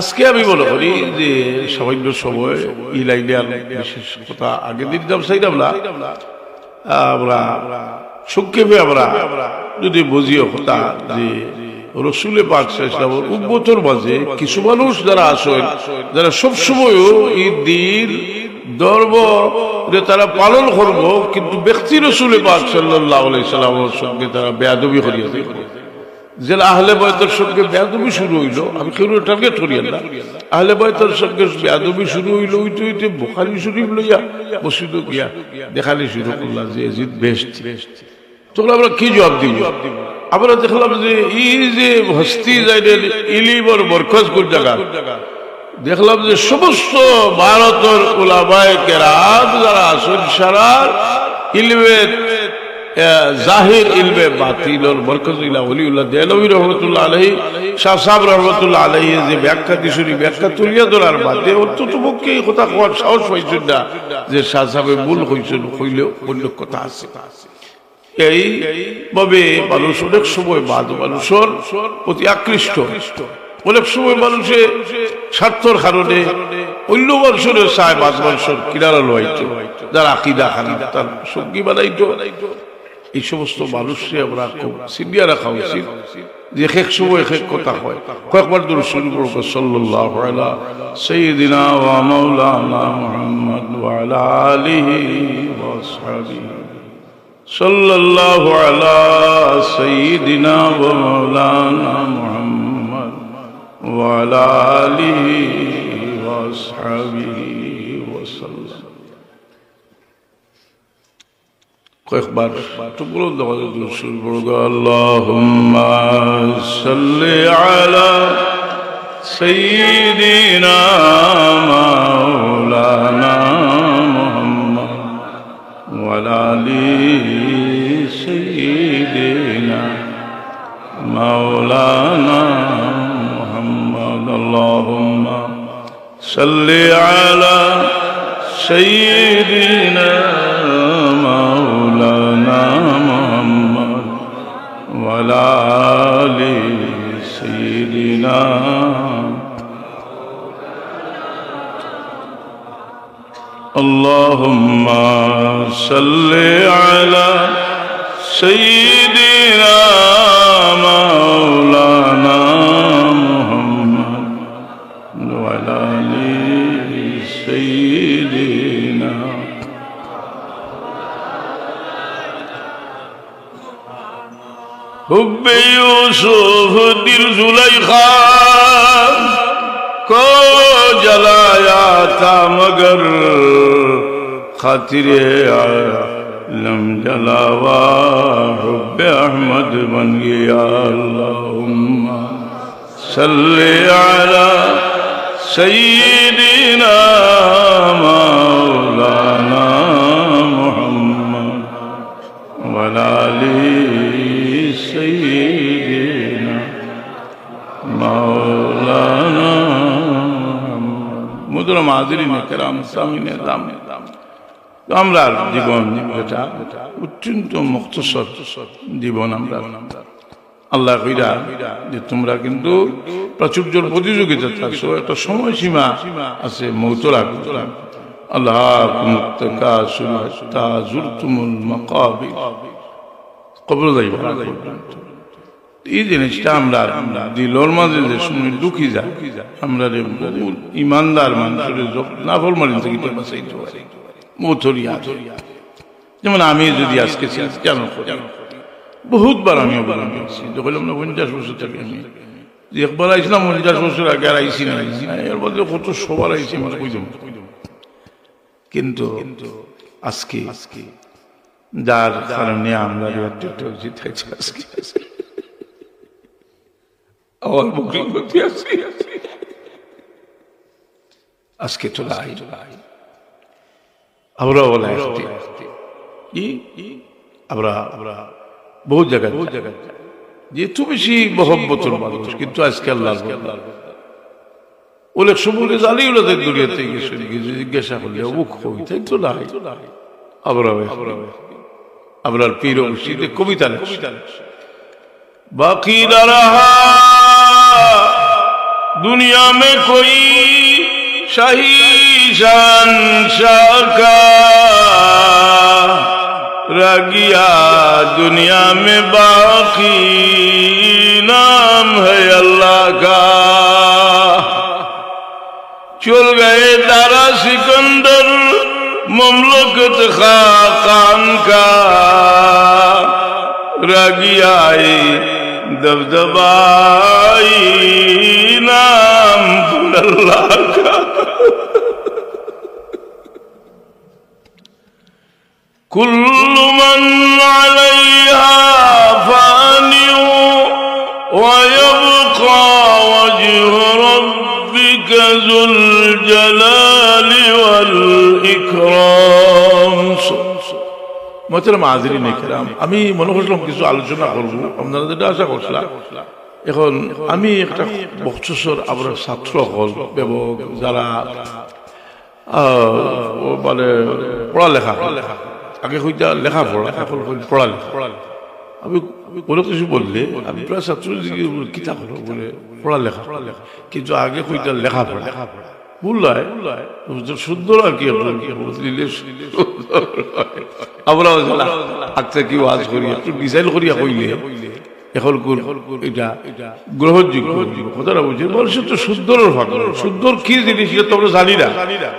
আজকে আমি মনে করি যে সামান্য সময় এই লাইনে বিশেষ কথা আগে দিন চাইলাম না, আমরা সংক্ষেপে আমরা যদি বুঝিও কথা যে রসুলে পাক সাল্লাল্লাহু আলাইহি ওয়াসাল্লামের উম্মতের মাঝে কিছু মানুষ যারা আসেন, যারা সবসময় এই দিন ধর্ম তারা পালন করব, কিন্তু ব্যক্তি রসুলে পাক সাল্লাল্লাহু আলাইহি ওয়াসাল্লামের সঙ্গে তারা বেয়াদবি করিয়াছে। যে আহলে বায়তের সঙ্গে বেয়াদবি শুরু হইল, আমি কেউ টার্গেট করি না, আহলে বায়তের সঙ্গে বেয়াদবি শুরু হইল হইতে হইতে বুখারী শরীফ লইয়া মসজিদে গিয়া দেখালি শুরু করলাম যে এজিদ বেস্ট। তখন আমরা কি জবাব দিব? আমরা দেখলাম যে এই যে হস্তি যাইলেন ইলিমর মরকজ কোন জায়গা, দেখলাম যে সমস্ত ভারতের উলামায়ে কেরাম যারা আছেন সারা ইলমের জাহির ইলমে বাতিলর মরকজ ইলা ওলিউল্লাহ দেহলভী রহমতুল্লাহ আলাইহি, শাহ সাহেব রহমতুল্লাহ আলাইহি যে ব্যাখ্যা দিশুনি ব্যাখ্যা তুলিয়া ধরার বাদে অন্তত পক্ষে এই কথা কোয়ার সাহস পাইছেন না যে শাহ সাহেব ভুল হইছেন, হইলেও অন্য কথা আছে। এইভাবে মানুষ অনেক সময় বাদ মানুষের প্রতি আকৃষ্ট, অনেক সময় মানুষে স্বার্থর কারণে অন্য মানুষের চায় বাদ মানুষের কিনারা লইতো, যারা আকিদা খারাপ তার সঙ্গী বানাইতো। এই সমস্ত মানুষকে আমরা খুব সিনিয়া রাখা উচিত যে এক সময় এক কথা হয়। কয়েকবার দরুদ শরীফ পড়ব, সাল্লাল্লাহু আলা সাইয়্যিদিনা ওয়া মাওলানা মুহাম্মদ ওয়া আলা আলিহি ওয়া আসহাবিহি, সাল্লাল্লাহু আলা সাইয়্যিদিনা ওয়া মাওলানা মুহাম্মদ ওয়া আলা আলিহি ওয়া আসহাবিহি ওয়া সাল্লাম। কয়েকবার তো বলো আল্লাহুম্মা সাল্লি আলা সাইয়্যিদিনা মাওলানা মুহাম্মদ ওয়া আলা আলি সাইয়্যিদিনা মাওলানা মুহাম্মদ। আল্লাহুম্মা সাল্লি আলা সাইয়্যিদিনা মাওলানা মুহাম্মদ ওয়া আলা আলি সাইয়্যিদিনা। আল্লাহুম্মা সাল্লি আলা সাইয়্যিদিনা মাওলানা মুহাম্মদ ওয়া আলা আলি সাইয়্যিদিনা। হুব্বে ইউসুফ দিল जुलैखा को जलाया था मगर खातिरे आलम जलावा हुब्बे अहमद बन गया। अल्लाहुम्मा सल्ली अला सय्यिदिना मौलाना मुहम्मद व अला आलि सय्यिदिना मौलाना। মুহতারাম হাজিরিন কেরাম সামিনে দাম, আমরা জীবন এটা অত্যন্ত মুখতসর জীবন। আমরা আল্লাহ কইরা যে তোমরা কিন্তু প্রাচুর্যের প্রতিযোগিতা থাকছো, একটা সময়সীমা আছে মৌতের আগে। আল্লাহ তাকাসুর হাত্তা যুরতুমুল মাকাবির, কবর যাইবা এই জিনিসটা আমরা দিলর মাঝে যে সময় ঢুকি যায়, আমরা ইমানদার মানুষের নাফরমানি থেকে বাঁচাইতে পারি মৌথরিয়া। যেমন আমি যদি আজকে কেন করি, বহুতবার আমি বললাম না 50 বছর থেকে আমি একবার আইছিলাম, 50 বছর আগে আর আইসি না, এর মধ্যে কত সবার আইসি মানে কইলাম। কিন্তু আজকে যার কারণে আমরা আমার বুকিং করতে আসছি আজকে তো আমরা বলা আমরা বহু জায়গায় যেহেতু বেশি মহব্বতের মানুষ, কিন্তু আজকে আল্লাহ অনেক সময় জানি ওদের দুনিয়াতে জিজ্ঞাসা করলে মুখ কবিতা তো নাই। আমরা পীর মুর্শিদে কবিতা বাকি না রহা दुनिया में कोई शाही शहंशाह का रह गया, दुनिया में बाकी नाम है अल्लाह का। चल गए दारा सिकंदर ममलकत खाकान का, रह गया दबदबाई नाम अल्लाह का। कुल्लु मन अलैहा फानिउ व यबका वजहु रब्बिका जुल जलाली वल इकराम। মোহতারাম হাজিরিন ইকরাম, আমি মনে করছিলাম কিছু আলোচনা করব, আপনারা যেটা আশা করছিলাম। এখন আমি একটা বক্তৃতার আমরা ছাত্র হল এবং যারা মানে পড়ালেখা আগে হইতা লেখাপড়া, এখন পড়ালেখা। আমি কোনো কিছু বললে আমি প্রায় ছাত্র কিতাব হলো বলে পড়ালেখা, কিন্তু আগে হইতা লেখাপড়া বুঝলায় সুন্দর আর কি আমরা আচ্ছা কি ওয়াজ করি একটু ডিজাইন করিয়া কইলে এখন এটা গ্রহণযোগ্য কথাটা বুঝি। মানুষের তো সুন্দরের ভাগ, সুন্দর কি জিনিস এটা তো আমরা জানি না।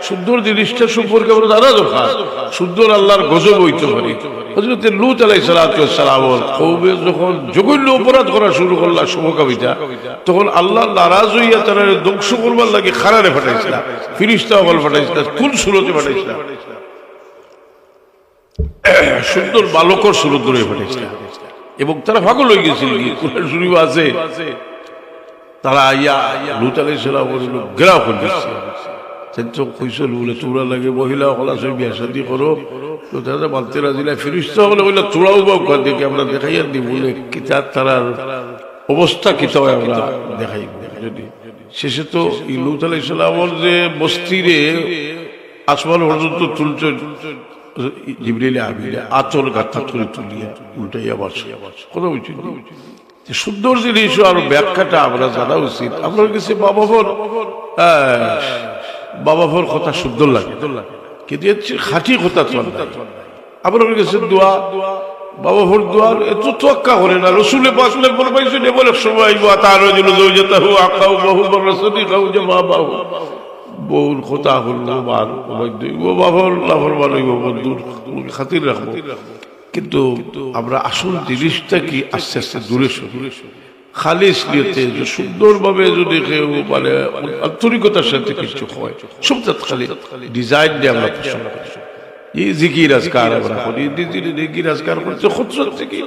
সুন্দর জিনিসটা সম্পর্কে আমরা জানা দরকার। সুন্দর আল্লাহর গজব হইতে পারে। হযরত লূত আলাইহিস সালাম কওমে যখন জঘন্য অপরাধ করা শুরু করলা সমকামিতা, তখন আল্লাহ নারাজ হইয়া তারা ধ্বংস করবার লাগে খারারে পাঠাইছিল, ফেরেশতা হল পাঠাইছিল, কোন সুরতে পাঠাইছিল? সুন্দর বালকর সুরত ধরে পাঠাইছিল এবং তারা পাগল হয়ে গেছিল। কোরআন শরীফ আছে তারা আইয়া লূত আলাইহিস সালাম ঘেরাও করে দিচ্ছে। কইসল বলে তোমরা লাগে মহিলা হলা সব বিয়া শাদী করো, তো তারা মানতে রাজি না। ফেরেশতা হলে বললে তোরাও বা দেখে আমরা দেখাইয়া দিই বলে কিতাব তারার অবস্থা কিতাব আমরা দেখাই। যদি শেষে তো লূত আলাইহিস সালামের যে বস্তিরে আসমান পর্যন্ত তুলছে জিবরিল আমিন আচল গাথা তুলে তুলিয়া উল্টাইয়া বসে কথা বুঝছি। সুন্দর জিনিস আর ব্যাখ্যাটা আমরা জানা উচিত। আপনার কাছে বাবা ভোর কথা সুন্দর লাগে, কিন্তু খাঁটি কথা তো আপনার কাছে দোয়া বাবা ভোর দোয়ার এত তোয়াক্কা করে না। রসুলে পাকলে বলে পাইছেন এমন এক সময় তার বউর কথা হলো খাতির রাখবো, কিন্তু আমরা আসল জিনিসটা কি আস্তে আস্তে দূরে সরে খালিস নিয়তে সুন্দরভাবে যদি কেউ মানে আন্তরিকতার সাথে কিছু হয়, সব খালি ডিজাইন দিয়ে আমরা পছন্দ করি। এই জিকির আজকার আমরা করি, জিকির আজকার করছে খুচরা থেকে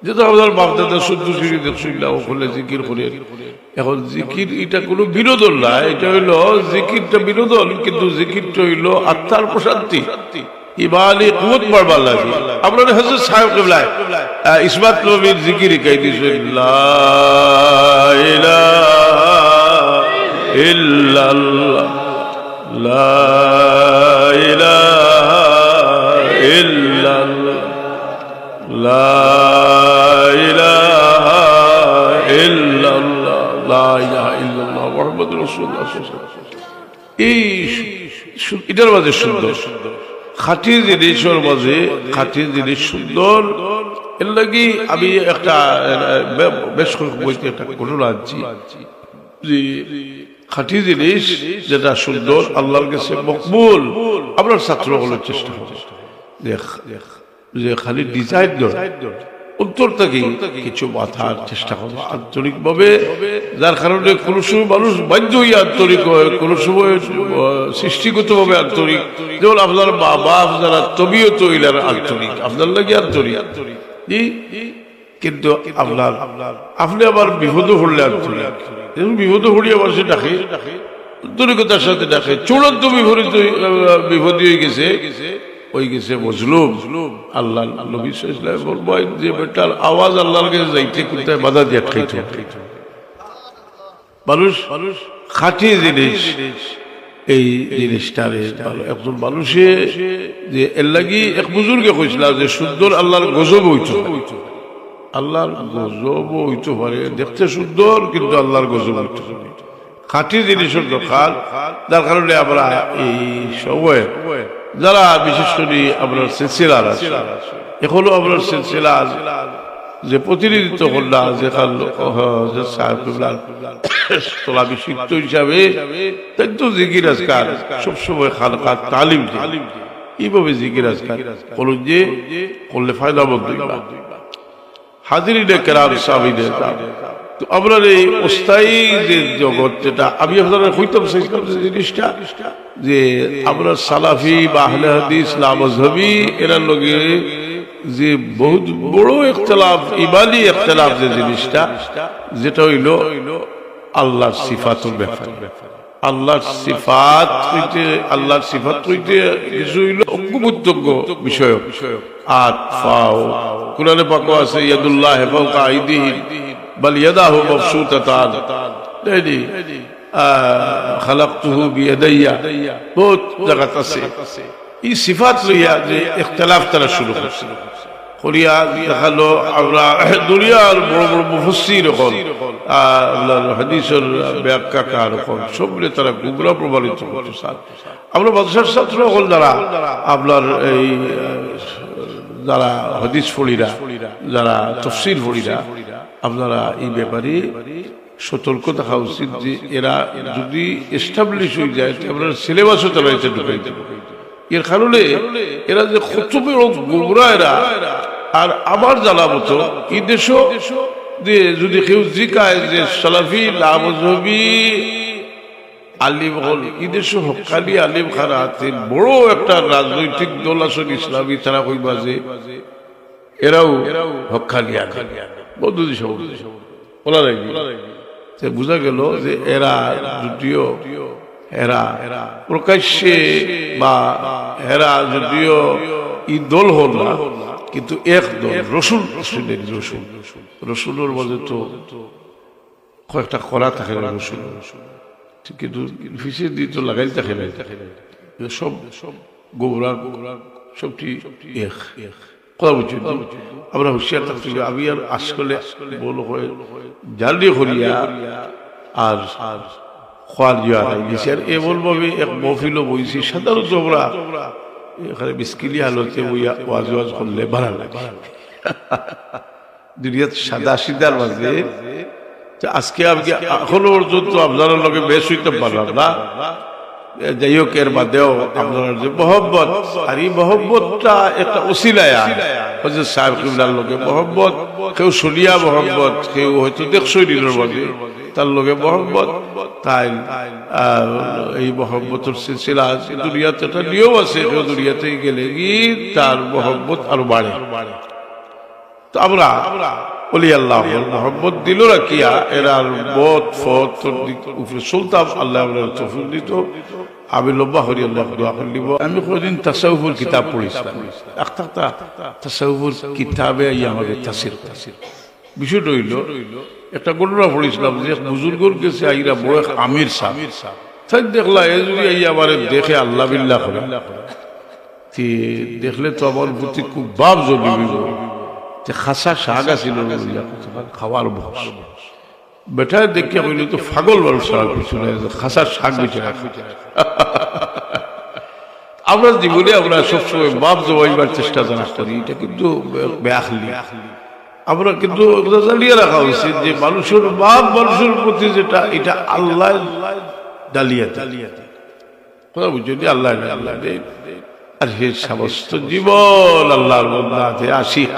যেটা আমাদের বাপদাদা শুদ্ধ সিঁড়ি দেখছিলাম ওখানে জিকির করে। এখন জিকির এটা কোনো বিনোদন না, এটা হইলো জিকিরটা বিনোদন, কিন্তু জিকিরটা হইলো আত্মার প্রশান্তি। ইমানি কুওয়াত বাড়বার লাগে। আপনারা হযরত সাহেব কিবলায় ইসমাত নবীর জিকির গাই দিয়েছেন, লা ইলাহা ইল্লাল্লাহ লা ইলাহা ইল্লাল্লাহ লা ইলাহা ইল্লাল্লাহ লা ইলাহা ইল্লাল্লাহ মুহাম্মাদুর রাসূলুল্লাহ সাল্লাল্লাহু আলাইহি ওয়াসাল্লাম। এই এটার মাঝে সুন্দর খাঁটি জিনিসের মাঝে খাঁটি জিনিস সুন্দর। এর লাগি আমি একটা বেশ বইতে একটা ঘটনা আনছি যে খাঁটি জিনিস যেটা সুন্দর আল্লাহর কাছে মকবুল, আপনার ছাত্র হলের চেষ্টা হবে যে খালি ডিজাইন উত্তর থেকে কিছু মাথার চেষ্টা করবো আন্তরিক ভাবে, যার কারণে কোনো সময় মানুষ বাধ্য হইয়া আন্তরিক হয়, কোনো সময় সৃষ্টিগত ভাবে আন্তরিক। যেমন আপনার মা বাপ যারা তবিয়ত হইলার আন্তরিক, আপনার লাগে আন্তরিক, কিন্তু আপনার আপনি আবার বিপদ হলে আন্তরিক। বিপদ হলিয়া মানুষ ডাকে আন্তরিকতার সাথে ডাকে। চূড়ান্ত বিপদী হয়ে গেছে হয়ে গেছে মজলুম। আল্লাহ নবী সাল্লাল্লাহু আলাইহি ওয়াসাল্লাম যে বেটার আওয়াজ আল্লাহর কাছে যাইতে কোথায় বাধা দিয়ে খাইতো। মানুষ খাঁটি জিনিস এই জিনিসটারে একজন মানুষে যে এর লাগি এক বুজুর্গে কইছিল যে সুন্দর আল্লাহর গজব হইতো, আল্লাহর গজব হইতে পারে। দেখতে সুন্দর কিন্তু আল্লাহর গজব হইতো। খাঁটি জিনিসের দরকার। যার কারণে আমরা এই সময়ে যারা বিশেষ করে আপনার সিলসিলার আছে, এখনো আপনার সিলসিলার যে প্রতিনিধিত্ব করলা যেখান বিশিষ্ট হিসাবে জিকির আজকার সবসময় খানকার তালিম এইভাবে জিকির আজকার করুন যে করলে ফায়দা বন্ধ হাজিরিনে কেরাম সাবিনে। তো আপনার এই অস্থায়ী যে জগৎ, যেটা আমি আপনারা হইতাম চাইছিলাম যে জিনিসটা যে আমরা সালাফি বা আহলে হাদিস লামজহবি এরা লগে যে বহুত বড় ইখতিলাফ, ইমানি ইখতিলাফ যে জিনিসটা, যেটা হইল আল্লাহর সিফাতুল ব্যাপার। আল্লাহর সিফাত হইতে, আল্লাহর সিফাত হইতে কিছু হইল অঙ্গপ্রত্যঙ্গ বিষয়। আর ফাও কুরআনে পাক আছে ইয়াদুল্লাহ ফাওকা আইদিহিম বাল ইয়াদাহু মাবসুতাতান, তাইনি খালাকতুহু বিয়াদাইয়া, বহুত জায়গা আছে এই সিফাত লইয়া যে ইখতিলাফ তারা শুরু করছে। করিয়া দেখালো আমরা দুনিয়ার বড় বড় মুফাসসির হল, হাদিসের ব্যাখ্যাকার হল, সবগুলো তারা গুমরা প্রমাণিত করছে। আমরা মাদ্রাসার ছাত্র হল যারা আপনার এই যারা হাদিস পড়িরা, যারা তাফসীর পড়িরা, আপনারা এই ব্যাপারে সতর্ক থাকা উচিত যে এরা যদি এস্টাবলিশ হয়ে যায় আপনার সিলেবাসও তারা এসে ঢুকাই দেবে। এর কারণে এরা যে কত বড় গোমরা এরা। আর আমার জানা মতো এই দেশও যে যদি কেউ জিকায় যে সালাফি লামজহবি আলিম হল, এই দেশও হক্কানি আলিম খানা আছেন, বড় একটা রাজনৈতিক দল আসল ইসলামী, তারা কইবা যে এরাও হক্কানি আলিম বন্ধু বলা লাগবে। বোঝা গেল যে এরা যদিও এরা প্রকাশ্যে বা এরা যদিও ই দল হল না, কিন্তু এক দল রসুল, রসুলের মধ্যে তো কয়েকটা করা থাকে রসুল, কিন্তু ফিসে দিয়ে তো লাগাই থাকে না। সব গোবরা সবটি এক কথা বুঝছি। আমরা হুঁশিয়ার থাকতে হবে। আমি আর আসলে বল হয়ে জানলে করিয়া আর খোয়ার জিয়া গেছি। আর এমন ভাবে এক মহফিলও বইছি, সাধারণত আমরা এখানে মিসকিলি হালতে ওয়াজ ওয়াজ করলে ভালো লাগে। দুনিয়ার সাদা সিদার মাঝে আজকে আমি এখনো পর্যন্ত আপনার লগে বেশ হইতে পারলাম না। যাই হোক, এর বাদেও আপনার যে মহব্বত, আর এই মহব্বতটা একটা ওসিলায় হযরত সাহেব কিবলার লগে মহব্বত, কেউ শুনিয়া মহব্বত, কেউ হয়তো দেখছই দিনের মধ্যে তার লগে মহব্বত। তাই এই মহব্বতের সিলসিলা দুনিয়াতে একটা নিয়ম আছে, কেউ দুনিয়াতে গেলে কি তার মহব্বত আরো বাড়ে। তো আমরা বলি আল্লাহ মহব্বত দিল রাখিয়া এরার বদ ফত উপরে সুলতান আল্লাহ তৌফিক দিত। আমি লম্বা হরি আল্লাহ দোয়া করলিব। আমি কোনদিন তাসাউফুর কিতাব পড়েছিলাম, একটা তাসাউফুর কিতাবে আমাদের তাসির বিষয়টা হইল একটা ঘটনা পড়েছিলাম যে বুজুর্গর কাছে আইরা বড় আমির সাহেব তাই দেখলা এ যদি আমার দেখে আল্লাহ বিল্লাহ করে দেখলে তো আমার প্রতি খুব ভাব জমিব। খাসা শাক আছিল খাওয়ার বস বেটা দেখে কইল তো পাগল মানুষ খাসা শাক বেঁচে রাখা। আমরা জীবনে আমরা সবসময় বাপ জমাইবার চেষ্টা জানা করি, এটা কিন্তু বেআখলি। আমরা কিন্তু জানিয়ে রাখা উচিত যে মানুষের বাপ মানুষের প্রতি যেটা, এটা আল্লাহ ডালিয়া কথা বুঝছি, আল্লাহ আল্লাহ। আর হে সমস্ত জীবন আল্লাহর মধ্যে আশিক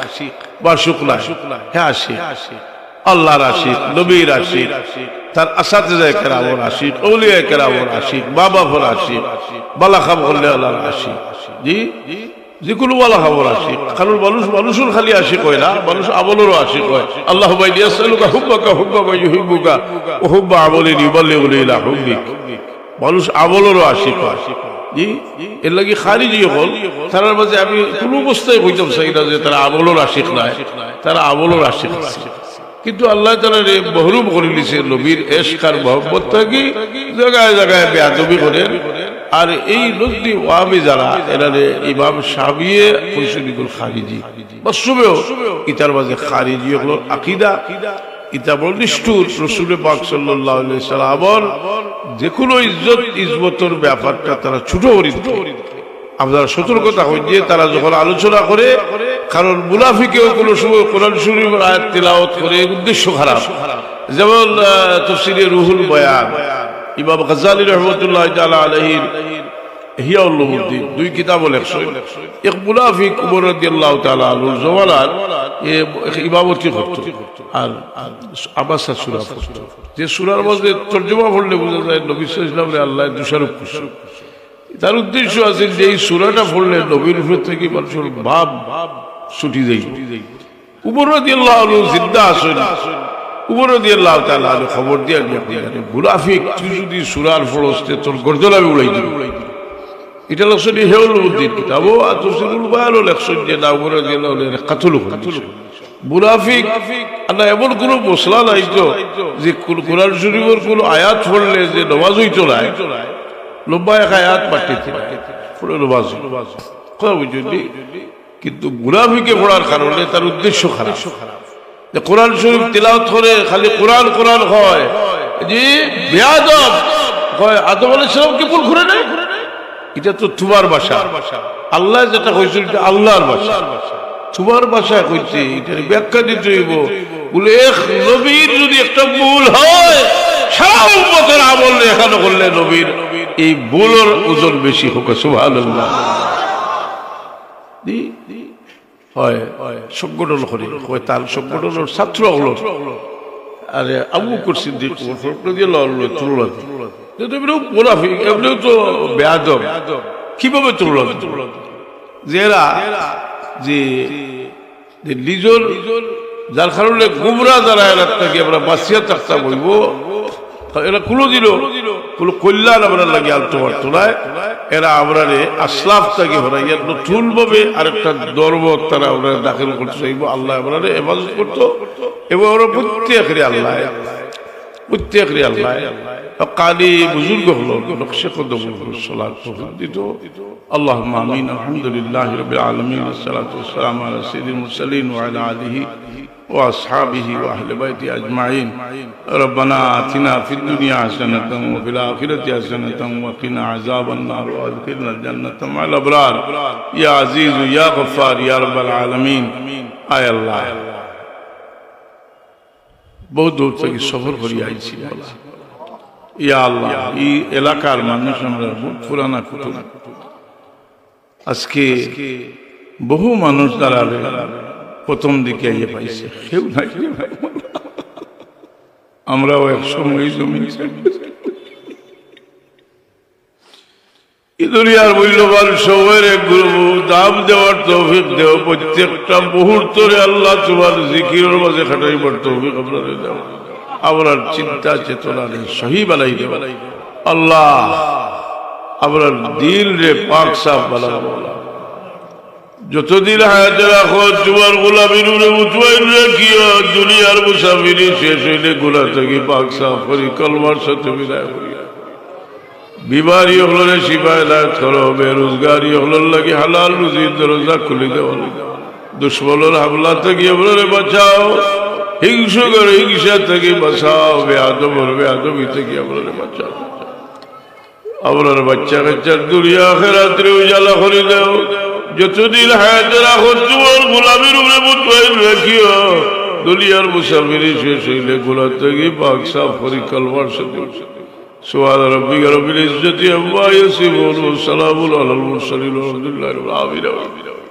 বা শুকলা, হ্যাঁ আশিক আল্লাহর আশিক, নবীর আশিক, তার আসাতিজা কেরামের আশিক, আউলিয়া কেরামের আশিক, মা বাবার আশিক, বালা খাব করলে আল্লাহর আশিক। জি, যে কোনো বালা খাবর আশিক। কারণ মানুষ মানুষের খালি আশিক হয় না, মানুষ আমলেরও আশিক হয়। আল্লাহ ইয়াসআলুকা হুব্বাকা হুব্বা মান ইউহিব্বুকা ওয়া হুব্বা আমালিন ইউবাল্লিগু ইলা হুব্বিক। মানুষ আমলেরও আশিক হয়। জি, এর লাগি খারিজি হল তার মাঝে আমি কোন অবস্থায় কইতাম চাই না যে তারা আমলের আশিক নাই, তারা আমলের আশিক আছে। কিন্তু আল্লাহ তাআলা মহরুম করে দিয়েছে নবীর ইশক আর মহব্বত থেকে, জায়গায় জায়গায় বেয়াদবি করেন। আর এই নদী ওয়াবি যারা এরা ইমাম শাফিঈ পরিশুদ্ধ খারিজি বাস্তবেও ইতার মাঝে খারিজি হলো আকীদা এটা বড় নিষ্ঠুর। রাসূল পাক সাল্লাল্লাহু আলাইহি সাল্লাম আবার যে কোনো ইজ্জত ইজমতের ব্যাপারটা তারা ছোট করে দিত। আপনারা সতর্কতা হই যে তারা যখন আলোচনা করে, কারণ মুনাফিকেও কোনো সময় কোরআন শরীফের আয়াত তিলাওয়াত করে উদ্দেশ্য খারাপ। যেমন তাফসীরে রুহুল বয়ান ইমাম গাজ্জালী রাহমাতুল্লাহ তাআলা আলাইহির ইহয়া উলুমুদ্দিন দুই কিতাব লেখছেন। এক মুনাফিক ওমর রাদিয়াল্লাহু তাআলা আনহুর জওয়ানাত ইমামতি করত আর আবাসা সূরা পড়ত। যে সূরার মধ্যে তরজমা পড়লে বোঝা যায় নবী সাল্লাল্লাহু আলাইহি ওয়াসাল্লামের আল্লাহ দোষারোপ করছেন। তার উদ্দেশ্য আছে যে এই সূরাটা পড়লে নবীর উপর থেকে মানুষের ভাব ছুটি যায়। ওমর রাদিয়াল্লাহু আনহু জিন্দা আছেন। ওমর রাদিয়াল্লাহু তাআলা আনহু খবর দিয়ে আপনি মুনাফিক তুই যদি সূরার পড়তে তোর গর্দন আমি উড়াই দিব। এটা লেখছেন হেউল উদ্দিন কিতাব ও তাফসীরুল বায়ানও লেখছেন যে না ওমর রাদিয়াল্লাহু আনহু কাতল করেছিল। মুনাফিক না এমন কোনো মশলা নাই তো যে কোরআন শরীফের কোনো আয়াত পড়লে যে নামাজ হইতো না, লম্বা এক আয়াত পাঠিয়েছে পড়ে নামাজ কথা বুঝলি। কিন্তু মুনাফিকে পড়ার কারণে তার উদ্দেশ্য খারাপ। কোরআন শরীফ তিলাওয়াত করে খালি কোরআন কোরআন হয় যে বেয়াদব হয়। আদম আলাইহিস সালামকে ভুল করে নাই, এটা তো তোমার ভাষা। আল্লাহ যেটা কইছে এটা আল্লাহর ভাষা, তোমার ভাষা কইছে, এটার ব্যাখ্যা দিতে হইব। বলে এক নবীর যদি একটা ভুল হয় সারা উম্মতের আমল এখানে করলে নবীর এই ভুলের ওজন বেশি হোক। সুবহানাল্লাহ। হয় সংগঠন করে হয় তার সংগঠনের ছাত্র হলো আরে আবু করছি মুনাফিক এমনিও তো বেয়াদব। কিভাবে তুলল যেরা যে নিজের যার কারণে গুমরা যারা এরাকে আমরা বাঁচিয়ে থাকতে বলব, এরা কোনোদিনও কোনো কল্যাণ আমরা লাগে আনতে পারতো না। এরা আমরা আসলাফ থেকে হরাইয়া নতুন ভাবে আরেকটা ধর্ম তারা আমরা দাখিল করতে চাইব। আল্লাহ আমরা হেফাজত করতো এবং ওরা প্রত্যেকেরই আল্লাহ কালি বুজুর্গ হলো নকশে কদম সালাত দিত। আল্লাহুম্মা আমিন। আলহামদুলিল্লাহি রাব্বিল আলামিন ওয়াসসালাতু ওয়াসসালামু আলা সাইয়্যিদিল মুরসালিন ওয়া আলা আলিহি ওয়া আসহাবিহি ওয়া আহলি বাইতি আজমাইন। রব্বানা আতিনা ফিদ দুনিয়া হাসানাতান ওয়া ফিল আখিরাতি হাসানাতান ওয়া কিনা আযাবান নার ওয়া আদখিলনাল জান্নাতা মা'আল আবরার ইয়া আজিজ ইয়া গফফার ইয়া রাব্বাল আলামিন। আয় আল্লাহ, বহু দূর থেকে সফর করে আইছি বলা ইয়া আল্লাহ, এই এলাকার মানুষ আমরা পুরানা কুতুব আজকে বহু মানুষ দাঁড়াবে প্রথম দিকে আইয়ে পাইছে, কেউ নাই। আমরাও এক সময় জমি দুনিয়ার মূল্যবান সময়ের এক গুরু দাম দেওয়ার তৌফিক দেও। প্রত্যেকটা মুহূর্তে আল্লাহ তোমার জিকিরের মাঝে খাটাইবার তৌফিক আপনাদের দাও। আপনার চিন্তা চেতনা সহি বানাই দেব আল্লাহ। আপনার দিল রে পাক সাফ বানাবো। যতদিন হায়াতে রাখো তোমার গোলামির মুতমাইন রাখিও। দুনিয়ার মুসাফিরি শেষ হইলে গুনাহ থেকে পাক সাফ করি, কলমার সাথে বিদায় করি। বিমারি হলে শিফায় লায়াত করো, বেরোজগারি হল লাগে হালাল রুজির দরজা খুলে দেওয়া। দুশ্মনের হামলা থেকে আপনারে বাঁচাও, হিংসুকের হিংসা থেকে বাঁচাও, বেয়াদবের বেয়াদবি থেকে আপনারে বাঁচাও। আপনার বাচ্চা কাচ্চার দুনিয়া আখিরাতে উজালা করে দাও। যতদিন হায়াতে রাখো তোমার গোলামির উপরে মুতমাইন রাখিও। দুনিয়ার মুসাফিরি শেষ হইলে গুনাহ থেকে পাক সাফ করি, কলমার সাথে। سبحان ربك رب العزة عما يصفون وسلام على المرسلين والحمد لله رب العالمين.